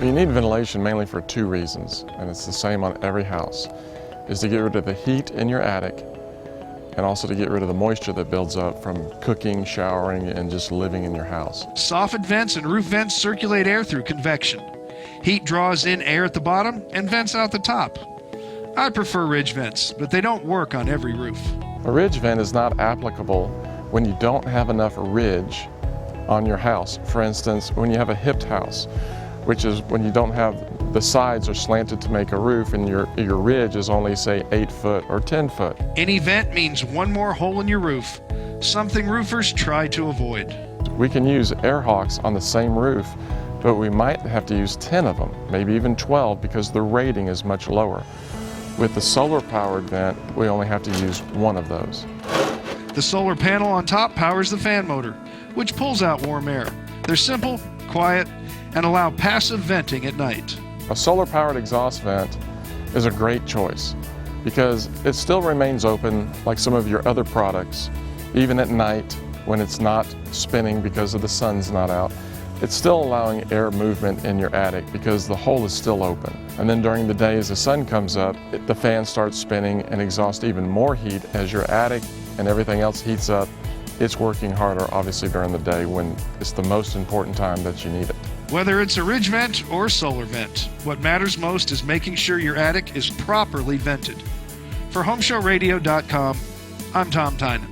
You need ventilation mainly for two reasons, and it's the same on every house, is to get rid of the heat in your attic and also to get rid of the moisture that builds up from cooking, showering, and just living in your house. Soffit vents and roof vents circulate air through convection. Heat draws in air at the bottom and vents out the top. I prefer ridge vents, but they don't work on every roof. A ridge vent is not applicable when you don't have enough ridge on your house. For instance, when you have a hipped house, which is when you don't have the sides are slanted to make a roof and your ridge is only, say, 8 foot or 10 foot. Any vent means one more hole in your roof, something roofers try to avoid. We can use air hawks on the same roof, but we might have to use 10 of them, maybe even 12, because the rating is much lower. With the solar-powered vent, we only have to use one of those. The solar panel on top powers the fan motor, which pulls out warm air. They're simple, quiet, and allow passive venting at night. A solar-powered exhaust vent is a great choice because it still remains open like some of your other products. Even at night when it's not spinning because of the sun's not out, it's still allowing air movement in your attic because the hole is still open. And then during the day as the sun comes up, the fan starts spinning and exhausts even more heat as your attic and everything else heats up. It's working harder obviously during the day when it's the most important time that you need it. Whether it's a ridge vent or solar vent, what matters most is making sure your attic is properly vented. For HomeShowRadio.com, I'm Tom Tynan.